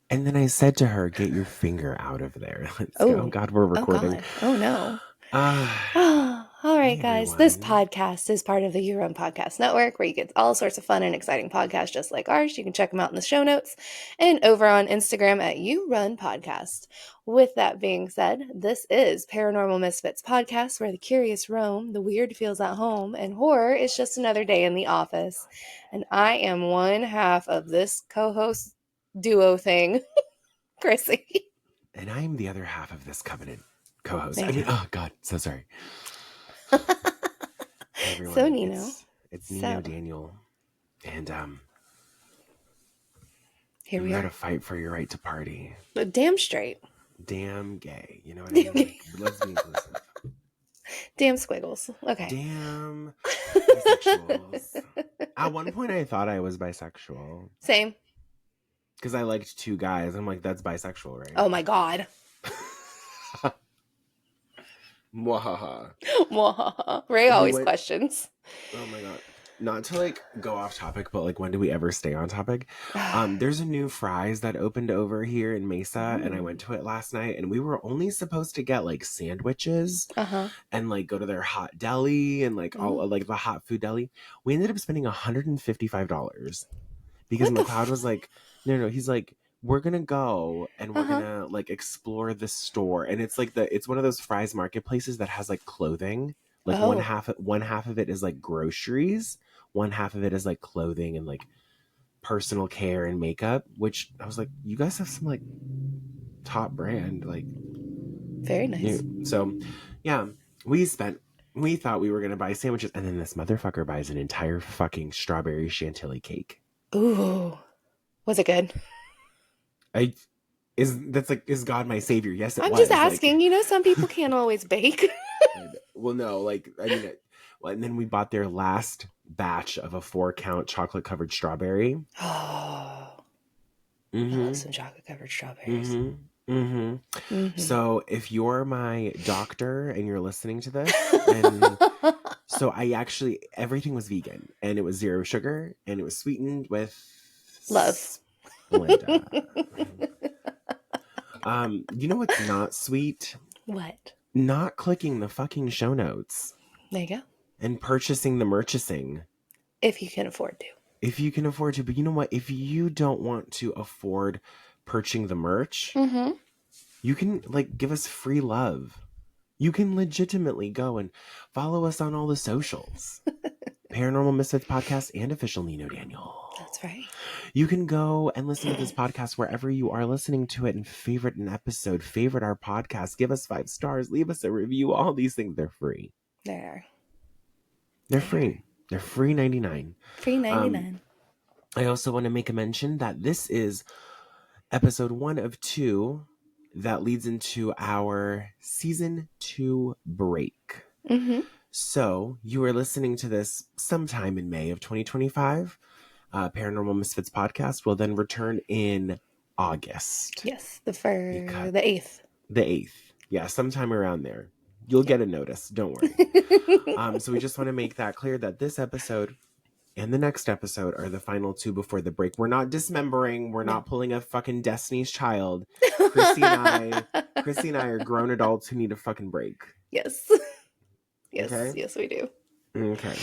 And then I said to her, get your finger out of there. Let's go. Oh, Oh, God, we're oh recording. God. Oh no. Ah, All right, hey, guys. This everyone. podcast is part of the You Run Podcast Network, where you get all sorts of fun and exciting podcasts just like ours. You can check them out in the show notes and over on Instagram at You Run Podcast. With that being said, this is Paranormal Misfits Podcast, where the curious roam, the weird feels at home, and horror is just another day in the office. And I am one half of this co-host duo thing, Chrissy. And I'm the other half of this covenant co-host. There you go. Oh, God, so sorry. Hey, So, everyone. Nino. It's Nino So, Daniel. And here you we gotta are. fight for your right to party. But damn straight. Damn gay. You know what I mean? Like, let's be inclusive. Damn squiggles. Okay. Damn bisexuals. At one point, I thought I was bisexual. Same. Because I liked two guys. I'm like, that's bisexual, right? Oh my God. Mwahaha. Ray always questions. Oh my God. Not to like go off topic, but like when do we ever stay on topic? There's a new Fry's that opened over here in Mesa, and I went to it last night, and we were only supposed to get like sandwiches and like go to their hot deli and like all like the hot food deli. We ended up spending $155 because McLeod was like, no, he's like, we're gonna go and we're gonna like explore the store, and it's like it's one of those Fry's marketplaces that has like clothing. Like one half of it is like groceries, one half of it is like clothing and like personal care and makeup, which I was like, you guys have some like top brand, like very nice. So yeah, we thought we were gonna buy sandwiches, and then this motherfucker buys an entire fucking strawberry chantilly cake. Ooh. Was it good? Is God my savior? Yes, it was. I'm just asking. Like, you know, some people can't always bake. Well, no, like, I mean, and then we bought their last batch of a 4-count chocolate covered strawberry. Oh, I love some chocolate covered strawberries. So if you're my doctor and you're listening to this, and so everything was vegan, and it was 0 sugar, and it was sweetened with love. Linda. You know what's not sweet? What? Not clicking the fucking show notes. There you go. And purchasing the merchandising. If you can afford to. If you can afford to. But you know what? If you don't want to afford purchasing the merch, you can like give us free love. You can legitimately go and follow us on all the socials. Paranormal Misfits Podcast and official Nino Daniel. That's right. You can go and listen to this podcast wherever you are listening to it, and favorite an episode, favorite our podcast, give us 5 stars, leave us a review. All these things, they're free. They're free. They're free 99. Free 99. I also want to make a mention that this is episode 1 of 2 that leads into our season 2 break. So you are listening to this sometime in May of 2025. Paranormal Misfits Podcast will then return in August. Yes, the 8th. The 8th. Yeah, sometime around there. You'll get a notice. Don't worry. So we just want to make that clear that this episode and the next episode are the final 2 before the break. We're not dismembering. We're not pulling a fucking Destiny's Child. Chrissy and I are grown adults who need a fucking break. Yes. Yes. Okay? Yes, we do. Okay.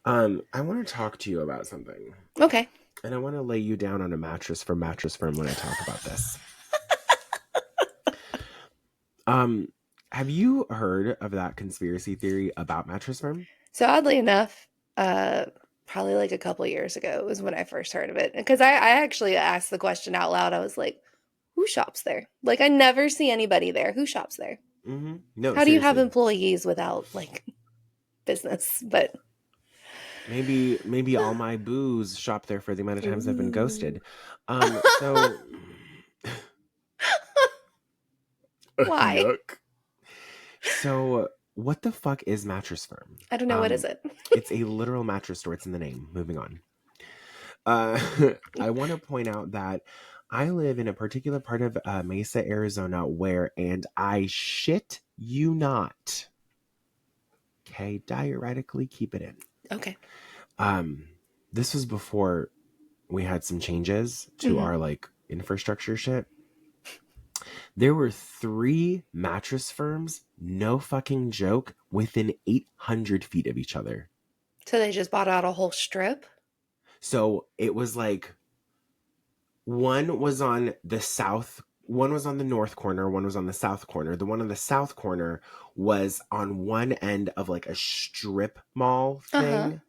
I want to talk to you about something. Okay. And I want to lay you down on a mattress for Mattress Firm when I talk about this. Have you heard of that conspiracy theory about Mattress Firm? So oddly enough, probably like a couple years ago was when I first heard of it. Because I actually asked the question out loud. I was like, who shops there? Like, I never see anybody there. Who shops there? No. How do you have employees without like business? But maybe all my boos shop there for the amount of times I've been ghosted. So why? Yuck. So what the fuck is Mattress Firm? I don't know. What is it? It's a literal mattress store. It's in the name. Moving on. I want to point out that I live in a particular part of Mesa, Arizona, where, and I shit you not, okay, diuretically keep it in. Okay. This was before we had some changes to our like infrastructure shit. There were 3 mattress firms, no fucking joke, within 800 feet of each other. So they just bought out a whole strip? So it was like one was on the south, one was on the north corner, one was on the south corner. The one on the south corner was on one end of like a strip mall thing.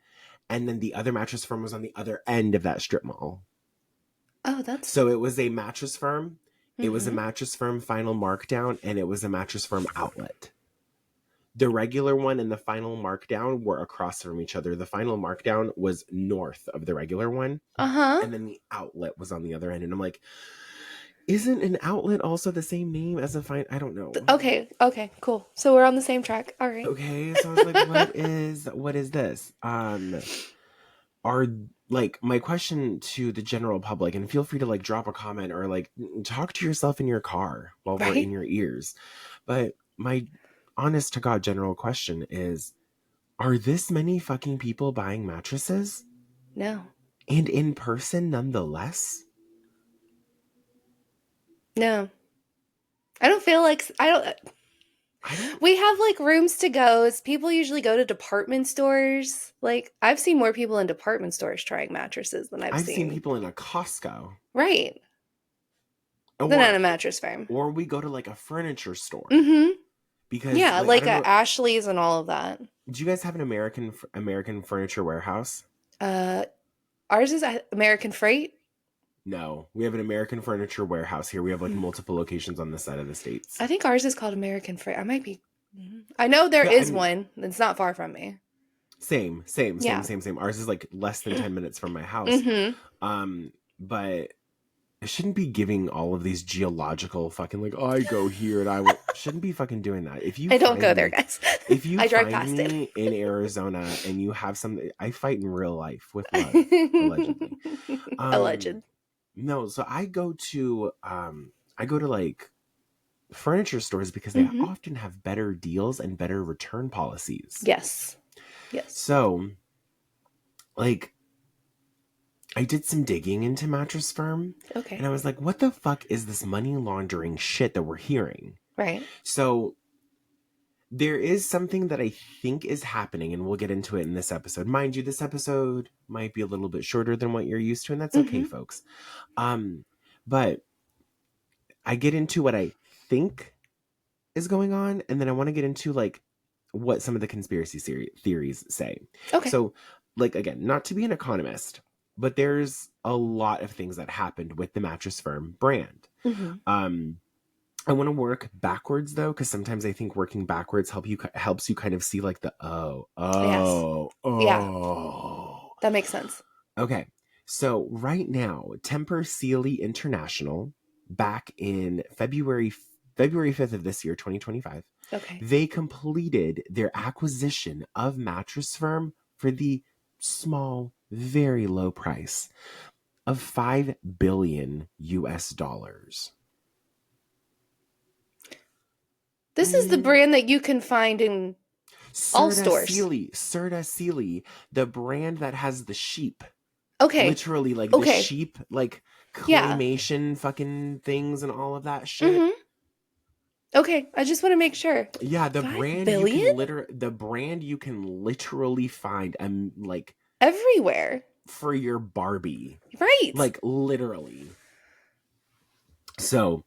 And then the other mattress firm was on the other end of that strip mall. Oh, that's... So it was a mattress firm. It was a Mattress Firm Final Markdown, and it was a Mattress Firm Outlet. The regular one and the Final Markdown were across from each other. The Final Markdown was north of the regular one. And then the Outlet was on the other end. And I'm like, isn't an Outlet also the same name as a I don't know. Okay, cool. So we're on the same track. All right. Okay, so I was like, what is this? Are, like, my question to the general public, and feel free to like drop a comment or like talk to yourself in your car while we're in your ears. But my honest to God general question is, are this many fucking people buying mattresses? No. And in person nonetheless? No. I don't feel like... We have like rooms to go. People usually go to department stores. Like, I've seen more people in department stores trying mattresses than I've seen people in a Costco. Right. Than at a mattress firm. Or we go to like a furniture store. Because yeah, like a Ashley's and all of that. Do you guys have an American Furniture Warehouse? Ours is American Freight. No, we have an American Furniture Warehouse here. We have like multiple locations on this side of the states. I think ours is called American Freight. I might be... I know there is one. It's not far from me. Same. Ours is like less than 10 minutes from my house. But I shouldn't be giving all of these geological fucking like, I go here and I will... shouldn't be fucking doing that. If you I don't go there, guys. If you I drive find past me it. in Arizona and you have something, I fight in real life with love, allegedly. Alleged. No, so I go to like furniture stores because they often have better deals and better return policies. Yes. So, like, I did some digging into Mattress Firm. Okay. And I was like, what the fuck is this money laundering shit that we're hearing? Right. So there is something that I think is happening, and we'll get into it in this episode. Mind you, this episode might be a little bit shorter than what you're used to, and that's okay, folks. But I get into what I think is going on, and then I want to get into like what some of the conspiracy theories say. Okay. So, like, again, not to be an economist, but there's a lot of things that happened with the Mattress Firm brand. I want to work backwards though, because sometimes I think working backwards helps you kind of see like the yeah, that makes sense. Okay, so right now, Tempur Sealy International, back in February 5th of this year, 2025, they completed their acquisition of Mattress Firm for the small, very low price of $5 billion US. This is the brand that you can find in all stores. Serta Sealy, the brand that has the sheep. Okay. Literally, like the sheep, like claymation fucking things and all of that shit. Okay, I just want to make sure. Yeah, the brand you can literally find like everywhere for your Barbie. Right. Like literally. So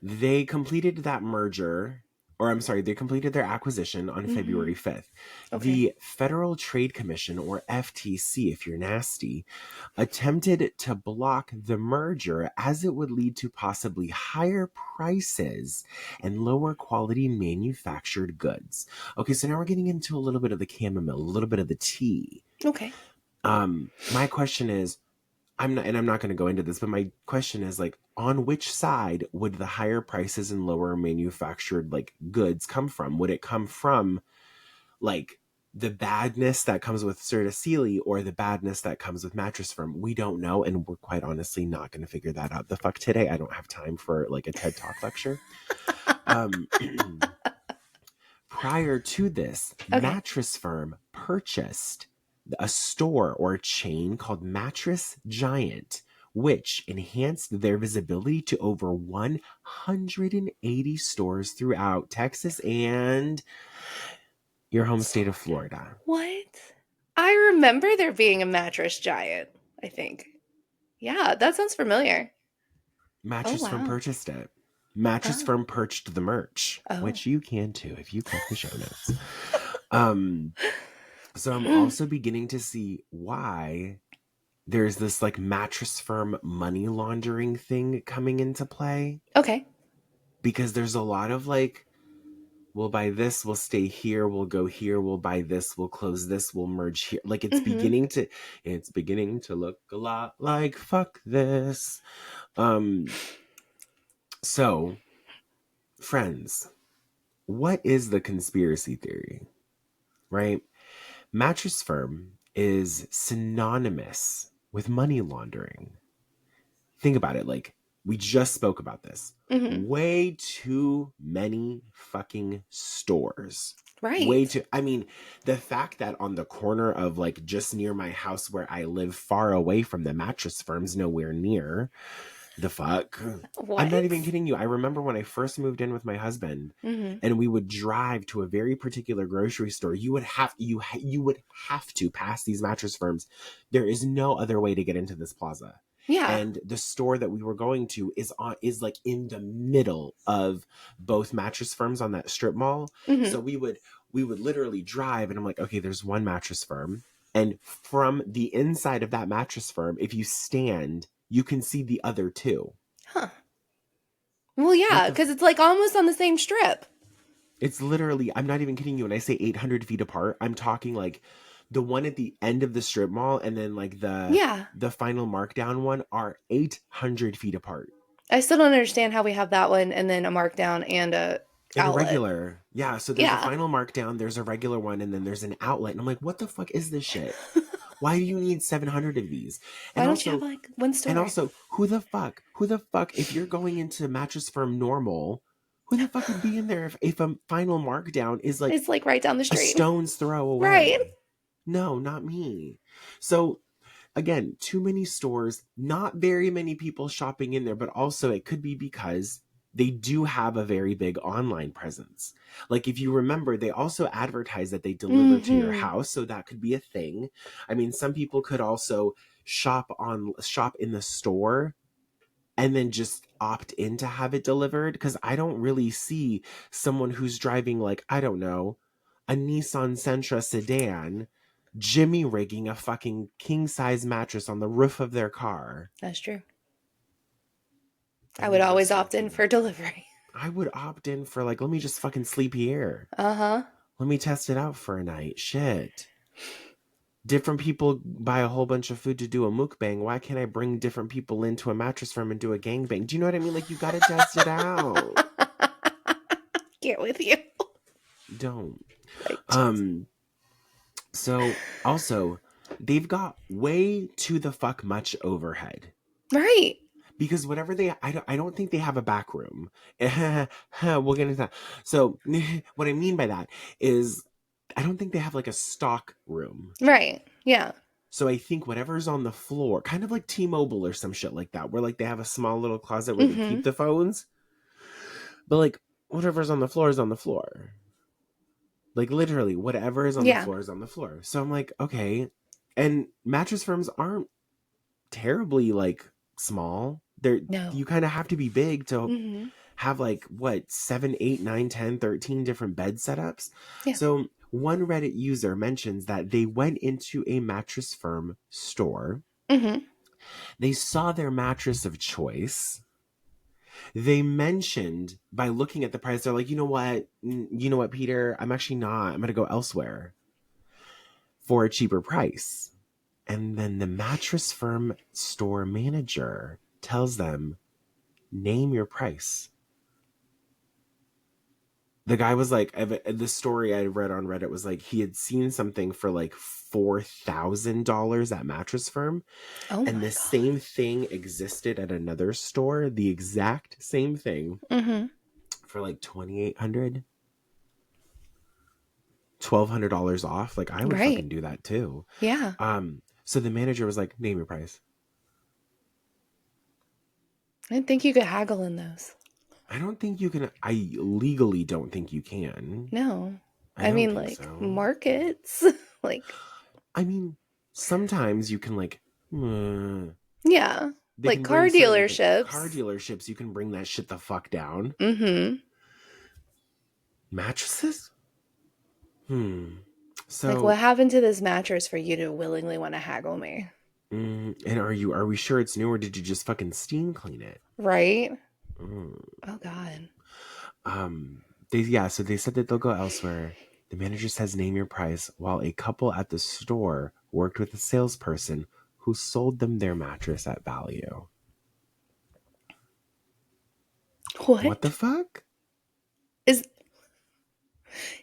they completed that merger. Or I'm sorry, they completed their acquisition on February 5th. The Federal Trade Commission, or FTC if you're nasty, attempted to block the merger as it would lead to possibly higher prices and lower quality manufactured goods. Okay, so now we're getting into a little bit of the chamomile, a little bit of the tea. Okay. My question is, I'm not going to go into this, but my question is like, on which side would the higher prices and lower manufactured like goods come from? Would it come from like the badness that comes with Serta Sealy or the badness that comes with Mattress Firm? We don't know, and we're quite honestly not going to figure that out the fuck today. I don't have time for like a TED Talk lecture. Prior to this, Mattress Firm purchased a store or a chain called Mattress Giant, which enhanced their visibility to over 180 stores throughout Texas and your home state of Florida. What? I remember there being a mattress giant, I think. Yeah, that sounds familiar. Mattress Firm Wow. purchased it. Mattress Firm purchased the merch, Oh. which you can too if you click the show notes. So I'm also beginning to see why there's this like Mattress Firm money laundering thing coming into play. Okay. Because there's a lot of like, we'll buy this, we'll stay here, we'll go here, we'll buy this, we'll close this, we'll merge here. Like it's beginning to look a lot like fuck this. So friends, what is the conspiracy theory? Right? Mattress Firm is synonymous with money laundering. Think about it. Like, we just spoke about this. Way too many fucking stores. Right. Way too. I mean, the fact that on the corner of like just near my house where I live, far away from the Mattress Firms, nowhere near. The fuck? What? I'm not even kidding you. I remember when I first moved in with my husband, and we would drive to a very particular grocery store. You would have to pass these Mattress Firms. There is no other way to get into this plaza. Yeah. And the store that we were going to is like in the middle of both Mattress Firms on that strip mall. So we would literally drive, and I'm like, okay, there's one Mattress Firm, and from the inside of that Mattress Firm, if you stand, you can see the other two. Huh. Well, yeah, because it's like almost on the same strip. It's literally, I'm not even kidding you. When I say 800 feet apart, I'm talking like the one at the end of the strip mall and then like the final markdown one are 800 feet apart. I still don't understand how we have that one and then a markdown and a outlet. Regular. Yeah, so there's a final markdown, there's a regular one, and then there's an outlet. And I'm like, what the fuck is this shit? Why do you need 700 of these? And why don't you have like one store? And also, who the fuck, if you're going into Mattress Firm normal, who the fuck would be in there if a final markdown is like... It's like right down the street. A stone's throw away. Right. No, not me. So, again, too many stores, not very many people shopping in there, but also it could be because they do have a very big online presence. Like, if you remember, they also advertise that they deliver to your house, so that could be a thing. I mean, some people could also shop in the store and then just opt in to have it delivered, because I don't really see someone who's driving, like, I don't know, a Nissan Sentra sedan jimmy rigging a fucking king-size mattress on the roof of their car. That's true. I would always opt in for delivery. I would opt in for like, let me just fucking sleep here. Let me test it out for a night. Shit. Different people buy a whole bunch of food to do a mukbang. Why can't I bring different people into a Mattress Firm and do a gangbang? Do you know what I mean? Like, you gotta test it out. Get with you. Don't. Right. So also, they've got way too the fuck much overhead. Right. Because whatever I don't think they have a back room. We'll get into that. So what I mean by that is I don't think they have like a stock room. Right. Yeah. So I think whatever's on the floor, kind of like T-Mobile or some shit like that, where like they have a small little closet where they keep the phones. But like whatever's on the floor is on the floor. Like literally whatever is on the floor is on the floor. So I'm like, okay. And Mattress Firms aren't terribly like small. You kind of have to be big to have like what 7, 8, 9, 10, 13 different bed setups. So one Reddit user mentions that they went into a Mattress Firm store. They saw their mattress of choice. They mentioned, by looking at the price, they're like, you know what, Peter, I'm going to go elsewhere for a cheaper price. And then the Mattress Firm store manager tells them, name your price. The guy was like, the story I read on Reddit was like, he had seen something for like $4,000 at Mattress Firm. And the same thing existed at another store, the exact same thing, for like $2,800. $1,200 off. Like, I would fucking do that too. Yeah. So the manager was like, name your price. I didn't think you could haggle in those. I don't think you can. I legally don't think you can. No. I I don't mean, think like, so. markets. Like, I mean, sometimes you can like. yeah. They Like can car bring certain car dealerships. dealerships. You can bring that shit the fuck down. Mm-hmm. Mattresses. Like, So, what happened to this mattress for you to willingly want to haggle me? and are we sure it's new, or did you just fucking steam clean it? Right? Mm. Oh, God. So they said that they'll go elsewhere. The manager says name your price, while a couple at the store worked with a salesperson who sold them their mattress at value. What the What? fuck? Is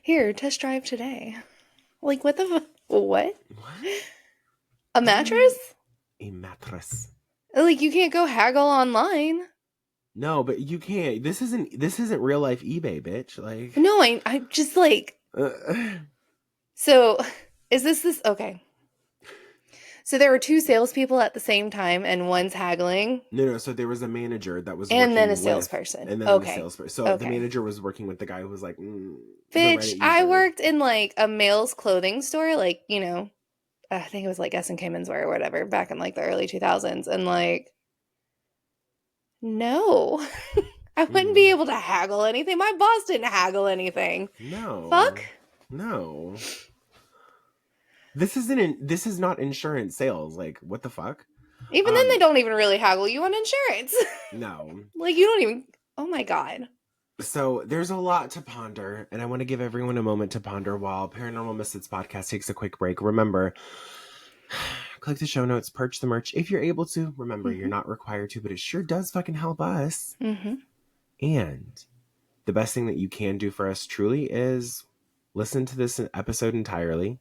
here, test drive today. Like, what the what? What? A mattress? A mattress. Like, you can't go haggle online. No, but you can't. This isn't real life eBay, bitch. Like, No, I'm just like, so is this okay? So there were two salespeople at the same time, and one's haggling, no. So there was a manager that was and then a working with, salesperson. and then the Okay, salesperson. So the okay. manager was working with the guy who was like, the Bitch, Reddit I user. worked in like a male's clothing store, like, you know, I think it was like S&K Menswear or whatever, back in like the early 2000s, and like, no, I wouldn't be able to haggle anything. My boss didn't haggle anything. No. Fuck. No. This is not insurance sales. Like, what the fuck? Even then, they don't even really haggle you on insurance. No. Like, you don't even. Oh my God. So there's a lot to ponder, and I want to give everyone a moment to ponder while Paranormal Misfits Podcast takes a quick break. Remember, click the show notes, purchase the merch if you're able to. Remember, you're not required to, but it sure does fucking help us. Mm-hmm. And the best thing that you can do for us truly is listen to this episode entirely.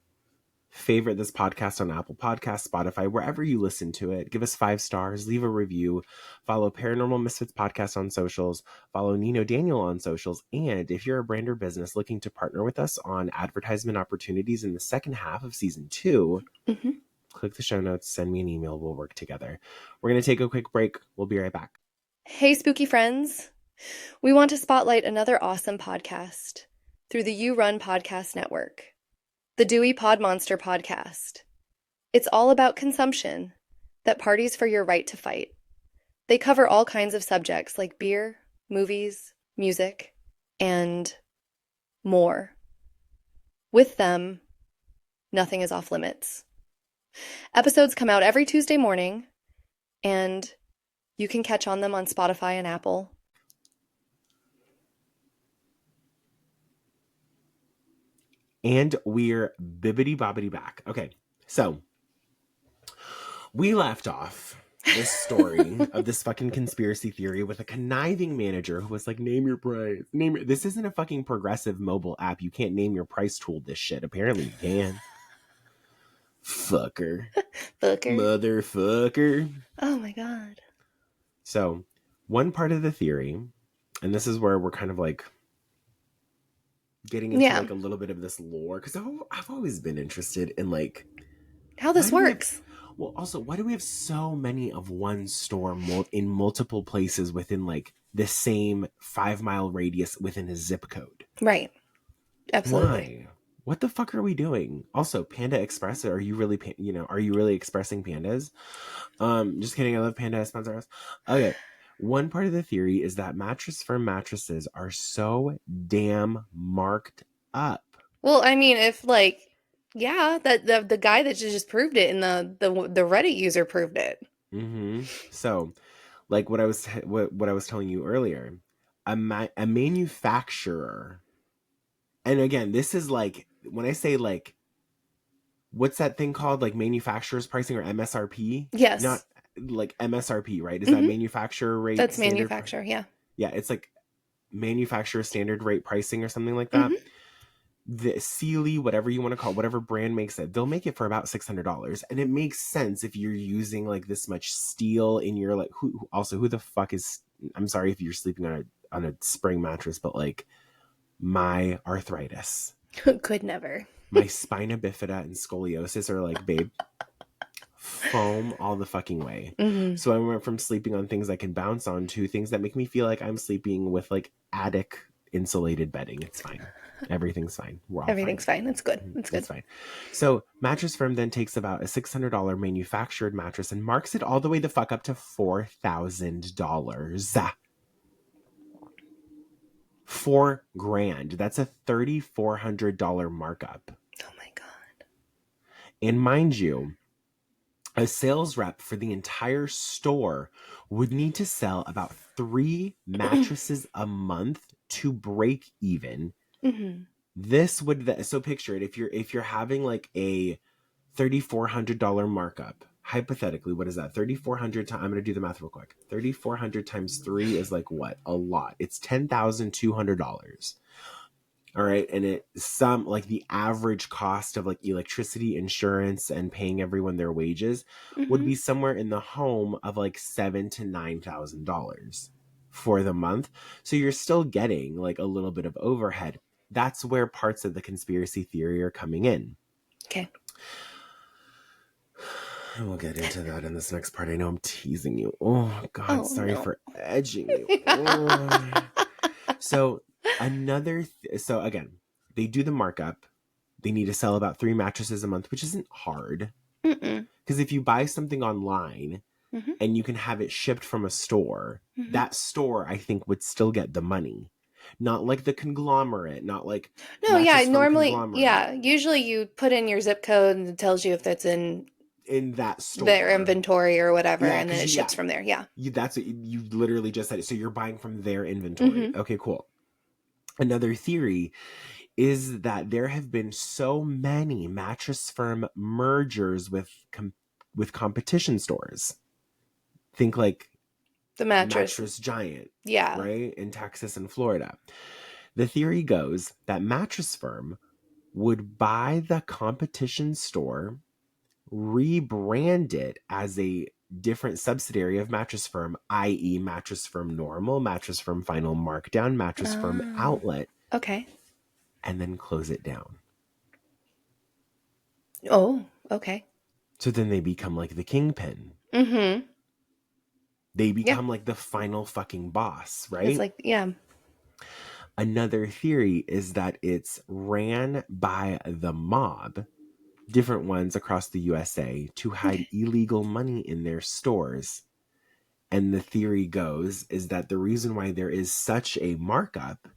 Favorite this podcast on Apple Podcasts, Spotify, wherever you listen to it. Give us 5 stars, leave a review, follow Paranormal Misfits Podcast on socials, follow Nino Daniel on socials, and if you're a brand or business looking to partner with us on advertisement opportunities in the second half of season 2, click the show notes, send me an email, we'll work together. We're going to take a quick break. We'll be right back. Hey, spooky friends. We want to spotlight another awesome podcast through the You Run Podcast Network. The Dewey Pod Monster Podcast. It's all about consumption that parties for your right to fight. They cover all kinds of subjects like beer, movies, music, and more. With them, nothing is off limits. Episodes come out every Tuesday morning, and you can catch on them on Spotify and Apple. And we're bibbity bobbity back. Okay, so we left off this story of this fucking conspiracy theory with a conniving manager who was like, name your price. This isn't a fucking progressive mobile app. You can't name your price tool this shit. Apparently you can. Fucker. Motherfucker. Oh my God. So, one part of the theory, and this is where we're kind of like getting into like a little bit of this lore, because I've always been interested in like how this works. Well, also, why do we have so many of one store in multiple places within like the same 5-mile radius within a zip code? Right. Absolutely. Why? What the fuck are we doing? Also, Panda Express, are you really expressing pandas? Just kidding. I love Panda, sponsor us. Okay. One part of the theory is that Mattress Firm mattresses are so damn marked up. Well, I mean, if like, yeah, that the guy that just proved it, and the Reddit user proved it. Mm-hmm. So, like what I was telling you earlier, a manufacturer, and again, this is like when I say like, what's that thing called, like manufacturer's pricing or MSRP? Yes. Not like MSRP, right? Is that manufacturer rate? That's manufacturer, yeah. Yeah, it's like manufacturer standard rate pricing or something like that. The Sealy, whatever you want to call it, whatever brand makes it, they'll make it for about $600. And it makes sense if you're using like this much steel in your like, who the fuck is, I'm sorry if you're sleeping on a spring mattress, but like my arthritis. Could never. My spina bifida and scoliosis are like, babe, foam all the fucking way. Mm-hmm. So I went from sleeping on things I can bounce on to things that make me feel like I'm sleeping with like attic insulated bedding. It's fine. Everything's fine. We're all Everything's fine. It's good. It's good. It's fine. So Mattress Firm then takes about a $600 manufactured mattress and marks it all the way the fuck up to $4,000. $4,000. That's a $3,400 markup. Oh my God. And mind you, a sales rep for the entire store would need to sell about 3 mattresses a month to break even. Mm-hmm. This would, so picture it, if you're having like a $3,400 markup, hypothetically, what is that? 3,400 times, I'm going to do the math real quick. 3,400 times 3 is like what? A lot. It's $10,200. All right. And like the average cost of like electricity, insurance, and paying everyone their wages would be somewhere in the home of like $7,000 to $9,000 for the month. So you're still getting like a little bit of overhead. That's where parts of the conspiracy theory are coming in. Okay. And we'll get into that in this next part. I know I'm teasing you. Oh, God, sorry for edging you. So so again, they do the markup. They need to sell about 3 mattresses a month, which isn't hard. Because if you buy something online and you can have it shipped from a store, that store, I think, would still get the money. Not like the conglomerate, not like... No, yeah, normally, yeah. Usually you put in your zip code and it tells you if that's in that store. Their inventory or whatever, and then it ships from there, yeah. That's what you literally just said it. So you're buying from their inventory. Okay, cool. Another theory is that there have been so many Mattress Firm mergers with competition stores. Think like the Mattress Giant, yeah, right, in Texas and Florida. The theory goes that Mattress Firm would buy the competition store, rebrand it as a different subsidiary of Mattress Firm, i.e. Mattress Firm Normal, Mattress Firm Final Markdown, Mattress Firm Outlet. Okay. And then close it down. Oh, okay. So then they become like the kingpin. They become like the final fucking boss, right? It's like, yeah. Another theory is that it's ran by the mob, different ones across the USA, to hide illegal money in their stores. And the theory goes is that the reason why there is such a markup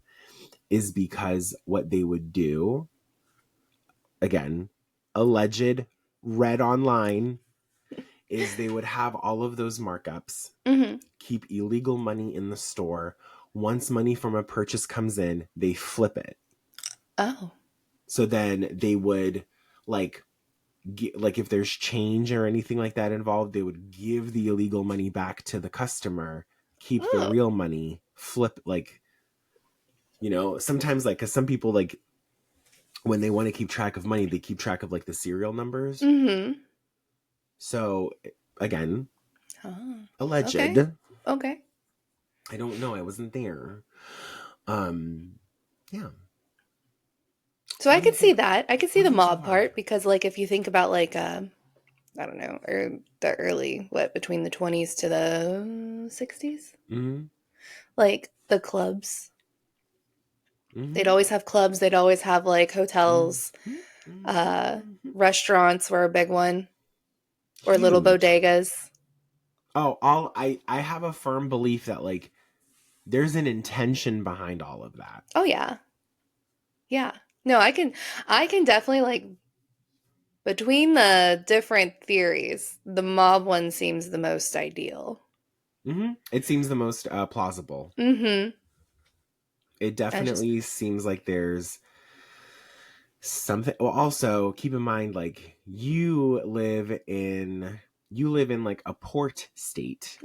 is because what they would do, again, alleged, read online, is they would have all of those markups, keep illegal money in the store. Once money from a purchase comes in, they flip it. Oh. So then they would like if there's change or anything like that involved, they would give the illegal money back to the customer, keep the real money, flip, like, you know, sometimes like, because some people like when they want to keep track of money, they keep track of like the serial numbers. So again, alleged. Okay. I don't know. I wasn't there. Yeah. So I could see that. I could see the mob part because, like, if you think about, like, I don't know, or the early, between the 20s to the 60s? Like, the clubs. They'd always have clubs. They'd always have, like, hotels. Restaurants were a big one. Or Huge. Little bodegas. Oh, I have a firm belief that, like, there's an intention behind all of that. Oh, yeah. Yeah. No, I can definitely, like, between the different theories, the mob one seems the most ideal. It seems the most plausible. It definitely seems like there's something. Well, also keep in mind, like, you live in like a port state.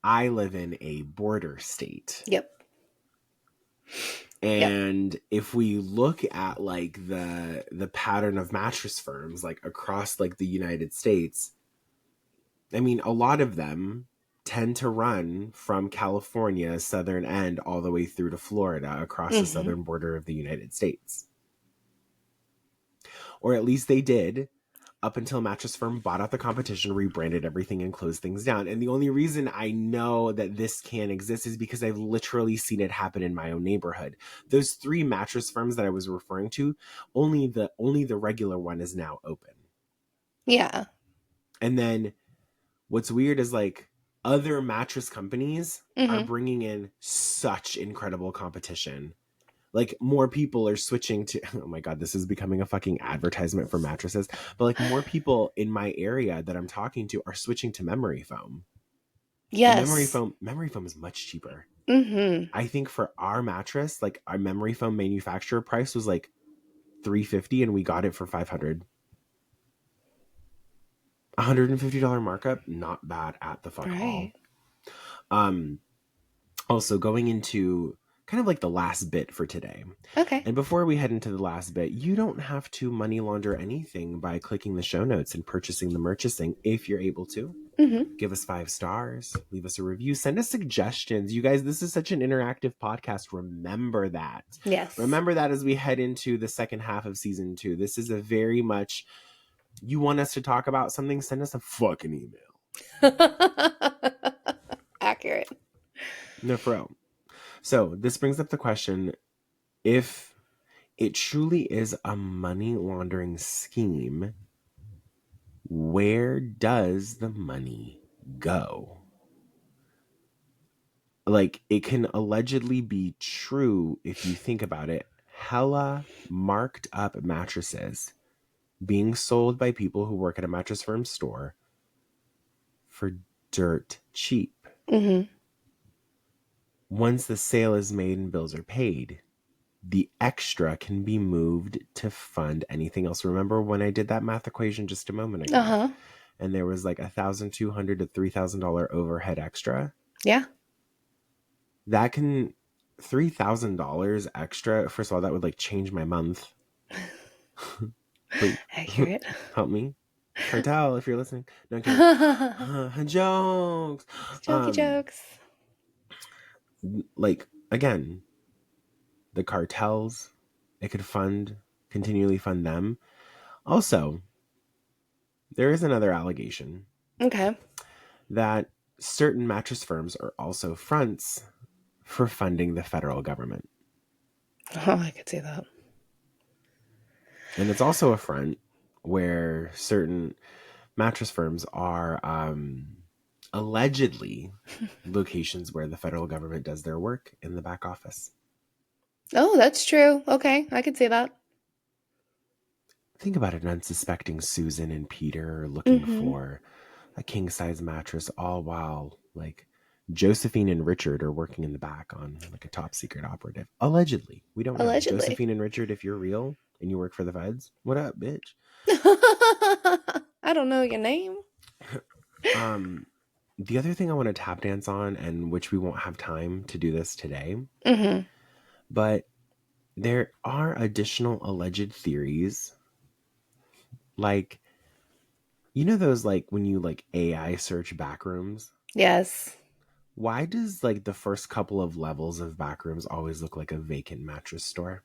I live in a border state. Yep. And if we look at like the pattern of mattress firms like across like the United States, I mean, a lot of them tend to run from California's southern end all the way through to Florida across the southern border of the United States. Or at least they did up until Mattress Firm bought out the competition, rebranded everything, and closed things down. And the only reason I know that this can exist is because I've literally seen it happen in my own neighborhood. Those 3 Mattress Firms that I was referring to, only the regular one is now open. Yeah. And then what's weird is like other mattress companies are bringing in such incredible competition. Like more people are switching to, oh my God, this is becoming a fucking advertisement for mattresses. But like more people in my area that I'm talking to are switching to memory foam. Yes. And memory foam is much cheaper. I think for our mattress, like our memory foam manufacturer price was like $350 and we got it for $500. $150 markup, not bad at the fuck all. Also going into kind of like the last bit for today. Okay. And before we head into the last bit, you don't have to money launder anything by clicking the show notes and purchasing the merchandising if you're able to. Give us 5 stars, leave us a review, send us suggestions. You guys, this is such an interactive podcast. Remember that. Yes. Remember that as we head into the second half of season 2. This is a very much, you want us to talk about something, send us a fucking email. Accurate. No, for real. So this brings up the question, if it truly is a money laundering scheme, where does the money go? Like, it can allegedly be true if you think about it. Hella marked up mattresses being sold by people who work at a Mattress Firm store for dirt cheap. Once the sale is made and bills are paid, the extra can be moved to fund anything else. Remember when I did that math equation just a moment ago? And there was like $1,200 to $3,000 overhead extra? Yeah. That can, $3,000 extra, first of all, that would like change my month. Please, accurate. Help me. Cartel, if you're listening. No, I'm kidding. Jokes. Jokey jokes. Like, again, the cartels, it could continually fund them. Also, there is another allegation. Okay. That certain mattress firms are also fronts for funding the federal government. Oh, I could see that. And it's also a front where certain mattress firms are allegedly locations where the federal government does their work in the back office. Oh, that's true. Okay, I could see that. Think about an unsuspecting Susan and Peter looking for a king-size mattress, all while like Josephine and Richard are working in the back on like a top secret operative. Allegedly. We don't know. Allegedly. Josephine and Richard, if you're real and you work for the feds, what up, bitch? I don't know your name. The other thing I want to tap dance on, and which we won't have time to do this today, but there are additional alleged theories. Like, you know those like when you like AI search backrooms? Yes. Why does like the first couple of levels of backrooms always look like a vacant mattress store?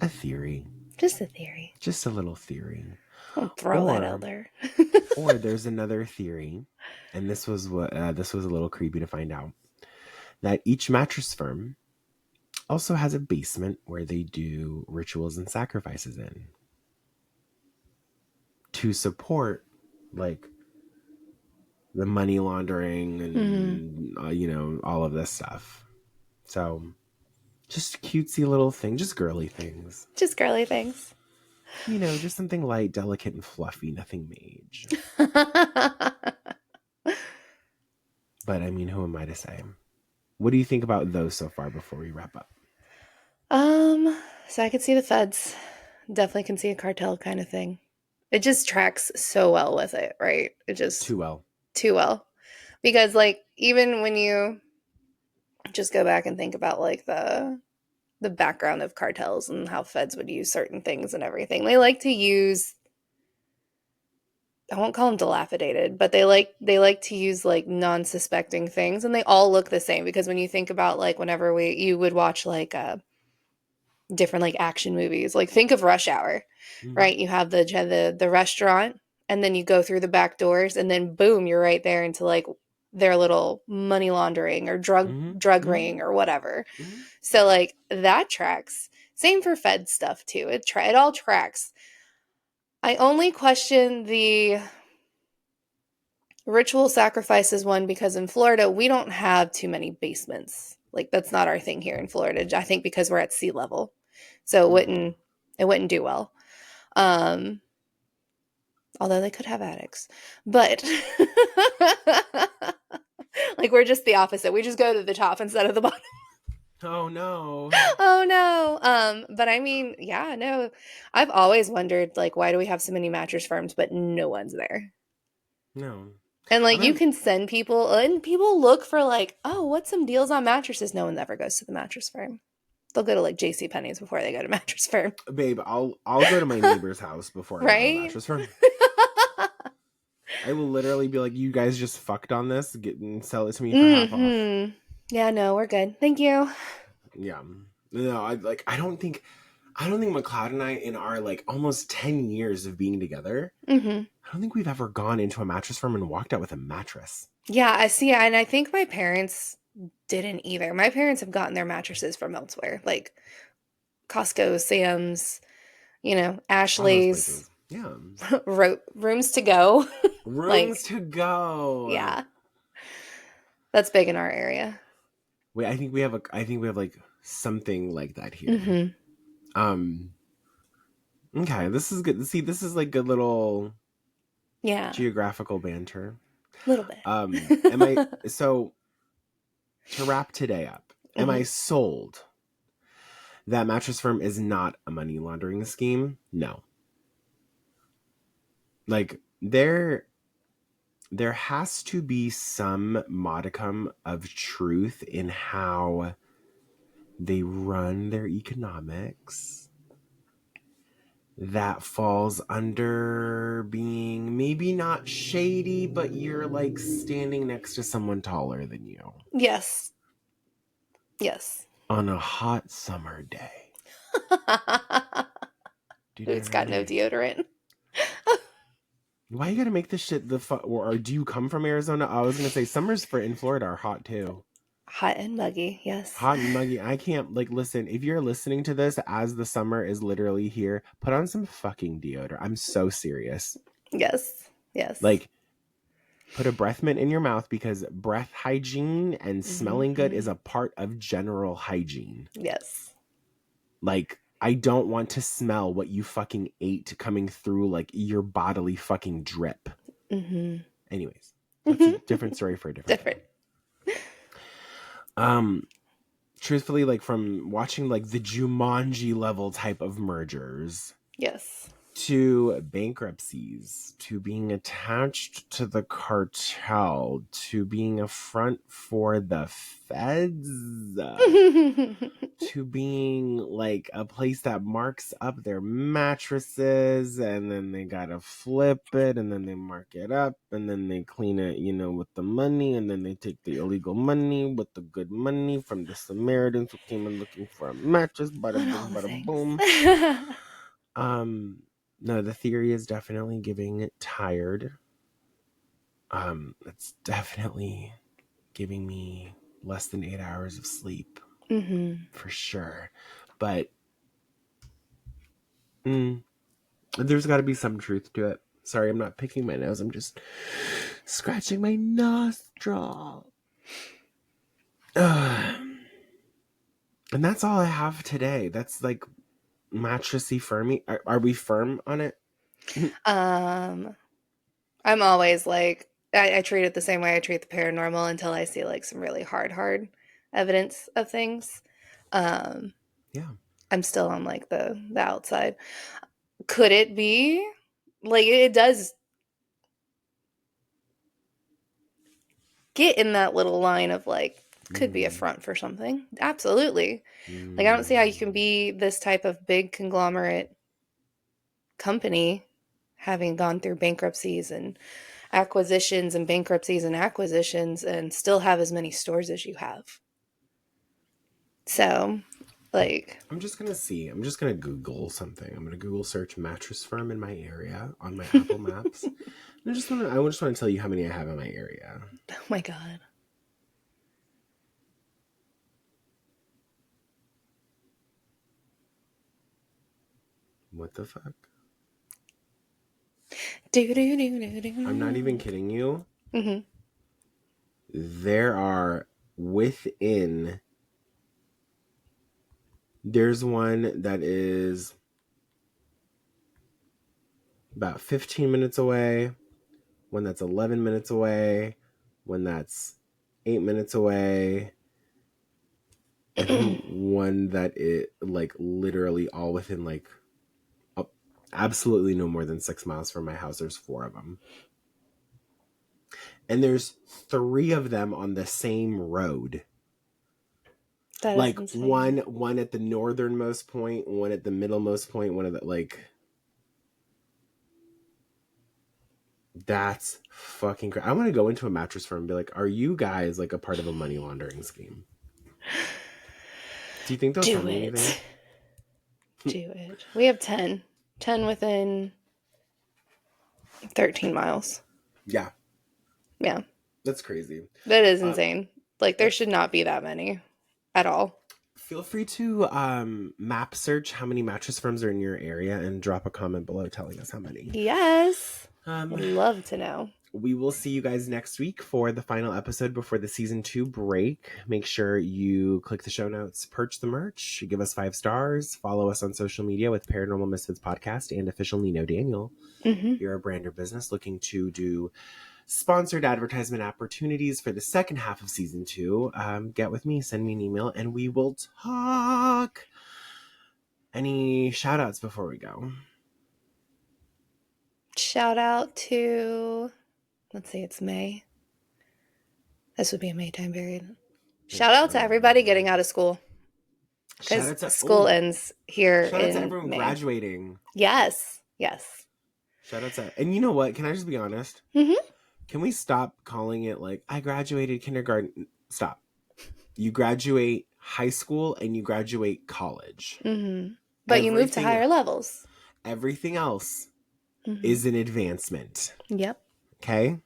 A theory. Just a theory. Just a little theory. Don't throw that out there. Or there's another theory, and this was a little creepy to find out, that each mattress firm also has a basement where they do rituals and sacrifices in to support like the money laundering and you know, all of this stuff. So just cutesy little things, just girly things. Just girly things. You know, just something light, delicate, and fluffy, nothing major. But I mean, who am I to say? What do you think about those so far before we wrap up? So I could see the feds. Definitely can see a cartel kind of thing. It just tracks so well with it, right? It just Too well. Because like even when you just go back and think about like the background of cartels and how feds would use certain things and everything, they like to use, I won't call them dilapidated, but they like to use like non-suspecting things, and they all look the same. Because when you think about like whenever you would watch like different like action movies. Like think of Rush Hour, Mm-hmm. right? You have the restaurant, and then you go through the back doors, and then boom, you're right there into like their little money laundering or drug Mm-hmm. ring or whatever. Mm-hmm. So like that tracks. Same for Fed stuff too. It all tracks. I only question the ritual sacrifices one because in Florida we don't have too many basements. Like that's not our thing here in Florida. I think because we're at sea level. So it wouldn't do well. Although they could have attics. But like we're just the opposite. We just go to the top instead of the bottom. Oh no. Oh no. But I mean, yeah, no. I've always wondered like why do we have so many mattress firms but no one's there? No. And like you I'm can send people and people look for like, oh, what's some deals on mattresses? No one ever goes to the mattress firm. They'll go to like J.C. Penney's before they go to Mattress Firm. babe, I'll go to my neighbor's house before I go to a Right? mattress firm. I will literally be like, you guys just fucked on this, and sell it to me for half off. Yeah, no, we're good. Thank you. Yeah. No, I don't think McLeod and I in our like almost 10 years of being together, I don't think we've ever gone into a mattress firm and walked out with a mattress. Yeah, I see. And I think my parents didn't either. My parents have gotten their mattresses from elsewhere, like Costco, Sam's, All those Ashley's, places. Yeah. rooms to go. Rooms to go. Yeah. That's big in our area. Wait, I think we have like something like that here. Okay, this is good. See, this is like good little geographical banter. A little bit. So to wrap today up, am I sold that Mattress Firm is not a money laundering scheme? No. Like there has to be some modicum of truth in how they run their economics that falls under being maybe not shady, but you're like standing next to someone taller than you. Yes. On a hot summer day. It's got no deodorant. Why you gotta make this shit or do you come from Arizona? I was gonna say summers in Florida are hot too. Hot and muggy, yes. Hot and muggy. I can't listen, if you're listening to this as the summer is literally here, put on some fucking deodorant. I'm so serious. Yes. Like put a breath mint in your mouth because breath hygiene and smelling good is a part of general hygiene. Yes. Like I don't want to smell what you fucking ate coming through like your bodily fucking drip. Anyways, that's a different story for a different time. Truthfully, like from watching like the Jumanji level type of mergers. Yes. To bankruptcies, to being attached to the cartel, to being a front for the feds, to being like a place that marks up their mattresses and then they gotta flip it and then they mark it up and then they clean it, with the money and then they take the illegal money with the good money from the Samaritans who came in looking for a mattress. Bada boom, bada boom. No, the theory is definitely giving it tired. It's definitely giving me less than 8 hours of sleep. For sure. But there's got to be some truth to it. Sorry, I'm not picking my nose. I'm just scratching my nostril. And that's all I have today. That's like mattressy firmy. Are we firm on it? I'm always like I treat it the same way I treat the paranormal until I see like some really hard evidence of things. I'm still on like the outside. Could it be like it does get in that little line of like could be a front for something? Absolutely. Like I don't see how you can be this type of big conglomerate company having gone through bankruptcies and acquisitions and bankruptcies and acquisitions and still have as many stores as you have. So Like, I'm just gonna see. I'm just gonna Google something. I'm gonna Google search mattress firm in my area on my Apple Maps. And I just want to tell you how many I have in my area. oh my God. What the fuck? Do-do-do-do-do. I'm not even kidding you. Mm-hmm. There are within. There's one that is about 15 minutes away, one that's 11 minutes away, one that's 8 minutes away, and one that is like literally all within like absolutely no more than 6 miles from my house. There's 4 of them. And there's 3 of them on the same road. That like is insane. one at the northernmost point, one at the middlemost point, one of the like. That's fucking crazy. I want to go into a mattress firm and be like, are you guys like a part of a money laundering scheme? Do you think they'll tell me anything? Do it. We have 10. 10 within 13 miles. Yeah. Yeah. That's crazy. That is insane. Like, there should not be that many at all. Feel free to map search how many mattress firms are in your area and drop a comment below telling us how many. Yes. I'd love to know. We will see you guys next week for the final episode before the season 2 break. Make sure you click the show notes, purchase the merch, give us 5 stars, follow us on social media with Paranormal Misfits Podcast and official Nino Daniel. Mm-hmm. You're a brand or business looking to do sponsored advertisement opportunities for the second half of season 2. Get with me, send me an email, and we will talk. Any shout outs before we go? Shout out to, let's see, it's May. This would be a May time period. Shout out to everybody getting out of school. Because school ends here shout in out to everyone May. graduating. Yes. Yes. Shout out to, and you know what? Can I just be honest? Mm-hmm. Can we stop calling it like, I graduated kindergarten? Stop. You graduate high school and you graduate college. Mm-hmm. But you move to higher levels. Everything else is an advancement. Yep. Okay?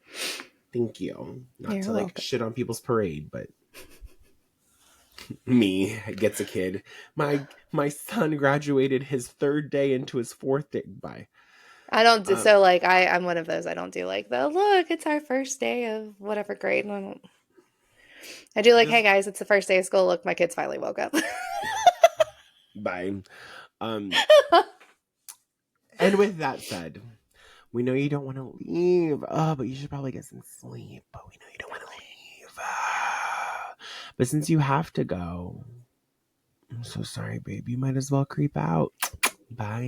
Thank you. Not You're to like welcome. shit on people's parade, but me gets a kid. My son graduated his 3rd day into his 4th day. Bye. I don't do so like I'm one of those. I don't do like the look, it's our first day of whatever grade. I do like, hey guys, it's the first day of school. Look, my kids finally woke up. Bye. And with that said, we know you don't want to leave. But you should probably get some sleep. But we know you don't want to leave. But since you have to go, I'm so sorry, babe. You might as well creep out. Bye.